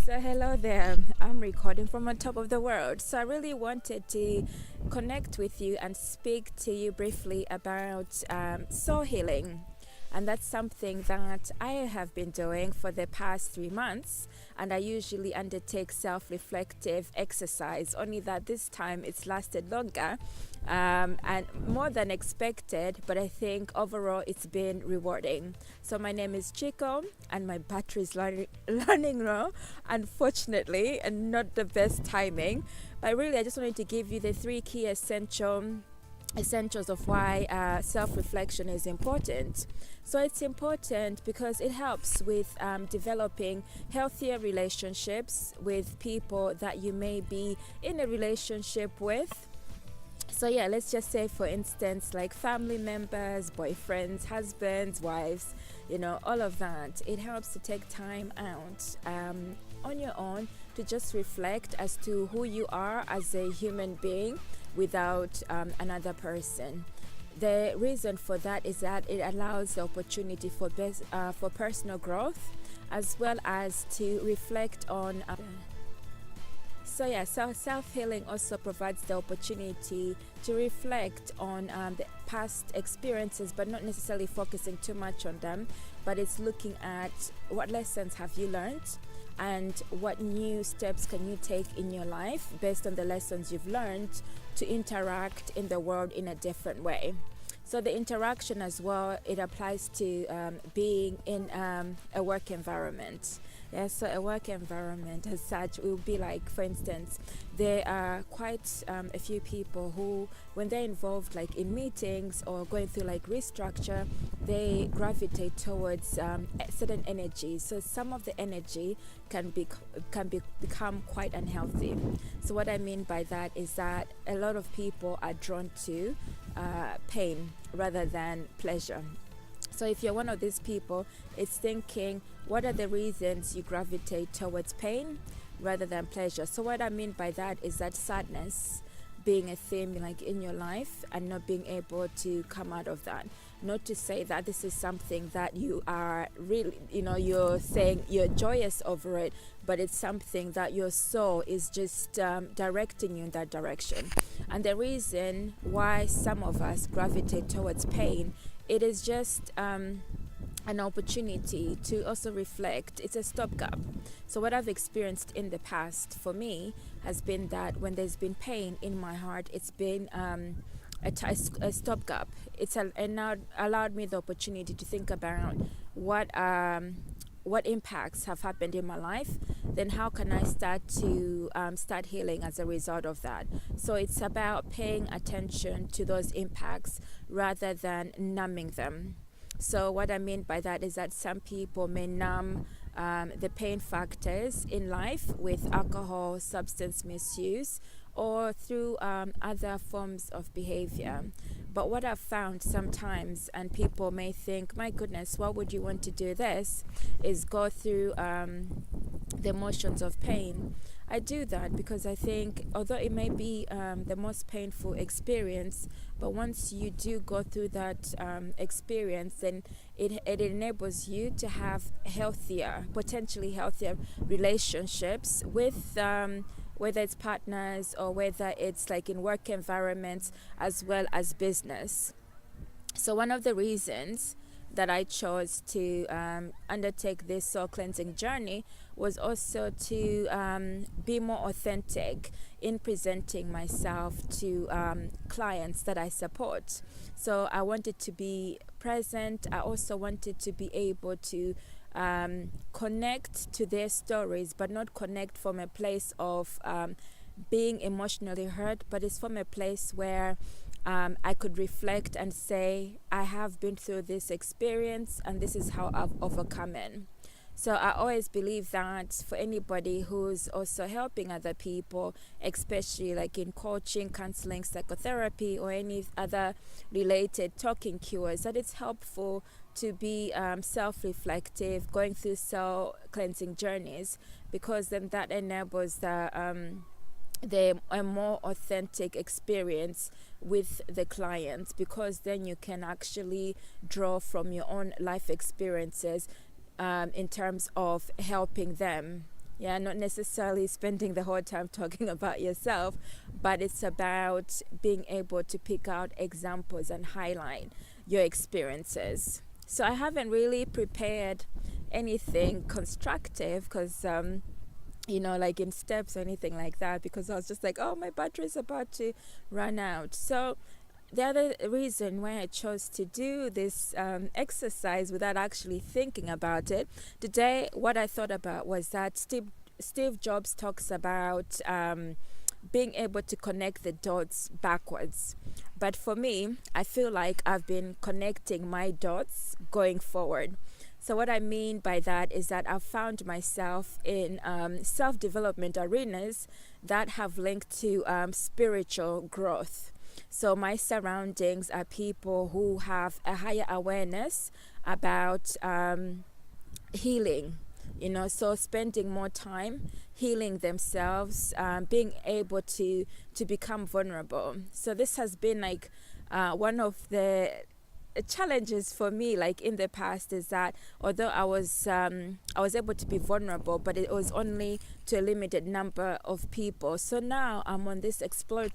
So hello there. I'm recording from on top of the world. So I really wanted to connect with you and speak to you briefly about soul healing. And that's something that I have been doing for the past 3 months. And I usually undertake self-reflective exercise, only that this time it's lasted longer and more than expected. But I think overall it's been rewarding. So my name is Chico and my battery is running low, unfortunately, and not the best timing. But really, I just wanted to give you the three key essentials of why self-reflection is important. So it's important because it helps with developing healthier relationships with people that you may be in a relationship with. So yeah, let's just say, for instance, like family members, boyfriends, husbands, wives, all of that. It helps to take time out on your own to just reflect as to who you are as a human being without another person. The reason for that is that it allows the opportunity for personal growth, as well as to reflect on so self-healing also provides the opportunity to reflect on the past experiences, but not necessarily focusing too much on them, but it's looking at what lessons have you learned and what new steps can you take in your life based on the lessons you've learned to interact in the world in a different way. So the interaction as well, it applies to being in a work environment. Yeah, so a work environment as such will be like, for instance, there are quite a few people who, when they're involved like in meetings or going through like restructure, they gravitate towards certain energies. So some of the energy can become quite unhealthy. So what I mean by that is that a lot of people are drawn to pain rather than pleasure. So if you're one of these people, it's thinking, what are the reasons you gravitate towards pain rather than pleasure? So what I mean by that is that sadness being a theme like in your life and not being able to come out of that. Not to say that this is something that you are really, you're saying you're joyous over it, but it's something that your soul is just directing you in that direction. And the reason why some of us gravitate towards pain, it is just an opportunity to also reflect. It's a stopgap. So what I've experienced in the past for me has been that when there's been pain in my heart, it's been a stopgap. It's now allowed me the opportunity to think about what impacts have happened in my life, then how can I start to start healing as a result of that. So it's about paying attention to those impacts rather than numbing them. So what I mean by that is that some people may numb the pain factors in life with alcohol, substance misuse, or through other forms of behavior. But what I've found sometimes, and people may think, my goodness, why would you want to do this, is go through the emotions of pain. I do that because I think, although it may be the most painful experience, but once you do go through that experience, then it enables you to have potentially healthier relationships with whether it's partners or whether it's like in work environments as well as business. So one of the reasons that I chose to undertake this soul cleansing journey was also to be more authentic in presenting myself to clients that I support. So I wanted to be present. I also wanted to be able to connect to their stories, but not connect from a place of being emotionally hurt, but it's from a place where I could reflect and say, I have been through this experience and this is how I've overcome it. So I always believe that for anybody who's also helping other people, especially like in coaching, counseling, psychotherapy, or any other related talking cures, that it's helpful to be self-reflective, going through soul cleansing journeys, because then that enables a more authentic experience with the clients, because then you can actually draw from your own life experiences in terms of helping them. Yeah, not necessarily spending the whole time talking about yourself, but it's about being able to pick out examples and highlight your experiences. So I haven't really prepared anything constructive because like in steps or anything like that, because I was just like, oh, my battery is about to run out. So the other reason why I chose to do this exercise without actually thinking about it today, what I thought about was that Steve Jobs talks about being able to connect the dots backwards. But for me, I feel like I've been connecting my dots going forward. So what I mean by that is that I've found myself in self-development arenas that have linked to spiritual growth. So my surroundings are people who have a higher awareness about healing, so spending more time healing themselves, being able to become vulnerable. So this has been like one of the challenges for me, like in the past, is that although I was able to be vulnerable, but it was only to a limited number of people. So now I'm on this exploratory